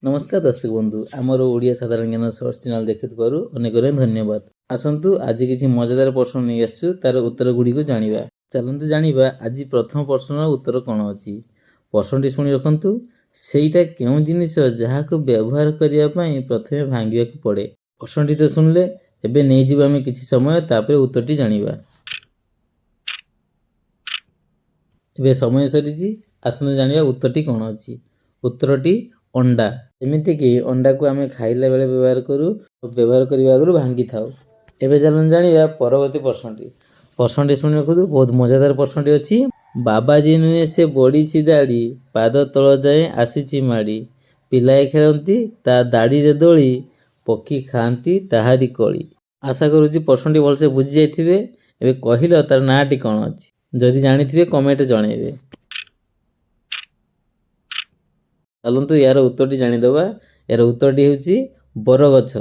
नमस्कार दर्शक बंधु आमर ओडिया साधारण ज्ञान सर्च चैनल देखुथिबारु अनेक धन्यवाद। आसंतु आज किसी मजेदार प्रश्न नहीं आसछु तार उत्तर गुडी को जानिबा। चलंतु जानिबा आज प्रथम प्रश्नर उत्तर कोन अछि। प्रश्नटी सुनि रखंतु। सेईटा केउ जिनिस जहाको व्यवहार करिया पई प्रथमे भांगिया को पड़े। प्रश्नटी तो सुनले एबे नै जिबा हम किछि समय तापर उत्तरटी जानिबा। एबे समय सरीजी आसंतु जानिबा उत्तरटी कोन अछि। उत्तरटी अंडा। एमिति कि अंडा को आमे खाइला बेले व्यवहार करू व्यवहार करिवा आगु भांगी थाउ। एबे चलन जानिबा परवर्ती प्रश्नटी सुनि रखु। बहुत मजेदार प्रश्नटी अछि। बाबाजी नुहे से बड़ी छि दाढ़ी पाद तळ जाए आसीछि माड़ी पिलाए खेलंती ता दाढ़ी रे दोली पक्षी खांती ताहारी कळी। आशा करूची प्रश्नटी भलसे बुझि जाइथिबे। एबे कहिलो तार नाटी कोन अछि। जदि जानिथिबे कमेंट जणाइबे। चलंतु यार उत्तरटी जानिदबा। यार उत्तरटी हेउची बरगछ।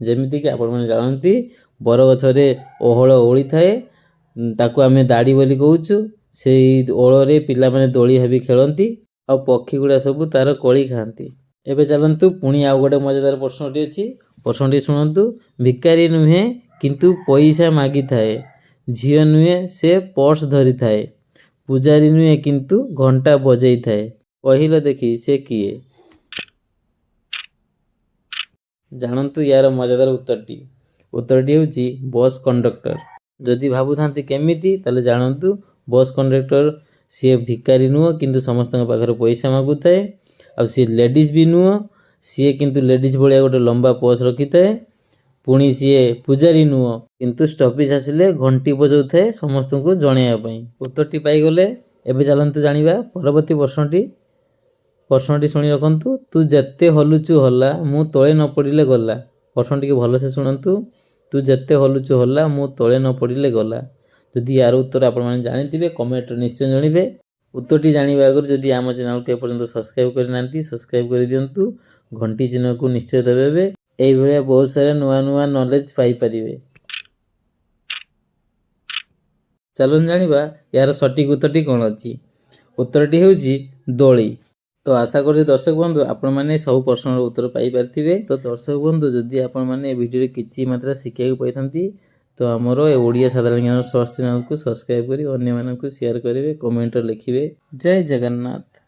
जेमिति कि आपण माने जानंती बरगछरे ओहळ ओळी थाए ताकू आमे दाढ़ी बोली कहूछु। सेई ओळरे पिला माने दोली हेबी खेलंती आ पक्षी गुडा सब तार कळी खांती। एबे चलंतु पुणी आ गोटे मजेदार प्रश्नटी अछि। प्रश्नटी सुनंतु। भिकारी नुहे किंतु पैसा मागी थाए झियो नुहे से पर्स धरी थाए पुजारी नुहे किंतु घंटा बजई थाए कहिलो देखी से किए। जानंतु यार मजेदार उत्तरटी। उत्तरटी हेउची बस कंडक्टर। जदि भाबु थांती केमिति ताले जानंतु बस कंडक्टर से भिकारी नुह किंतु समस्त पाखरे पैसा मागु थाए आ से लेडीज भी नुह से किंतु लेडीज भलिया गोटे लंबा पर्स रखि थाए। पुणी से पुजारी नुह किंतु स्टॉपेज आसिले घंटी बजाउ थाए समस्त को जणाया पई। उत्तरटी पाई गले। एबे चलंतु जानिबा परवर्ती प्रश्नटी सुनि रखंतु। तू जत्ते हलुचु हल्ला मु तळे न पडिले गला। प्रश्नटी के भलसे सुनंतु। तू जत्ते हलुचु हल्ला मु तळे न पडिले गला। जदि यार उत्तर आपण माने जानिथिबे कमेंट निश्चय जणिबे। उत्तरटी जानिबा आगर जदि आम चैनल के पर्यंत सब्सक्राइब करि नांती सब्सक्राइब करि दियंतु। घंटी चिन्ह को निश्चय दबाइबे। एई भलिया बहुत सारा नुआ नुआ नॉलेज पाई परिबे। चलन जानिबा यार सटीक उत्तरटी कोन अछि। उत्तरटी हेउची दोली। तो आशा करूँ दर्शक बंधु आपण माने सब प्रश्नर उत्तर पाई पारथिबे। तो दर्शक बंधु जदि आपण माने वीडियो किछि मात्रा शिखिया पाइथंती तो हमरो ओडिया साधारण ज्ञान सर्च चैनल को सब्सक्राइब करी अन्य मानन को शेयर करिवे कमेंट लिखिवे। जय जगन्नाथ।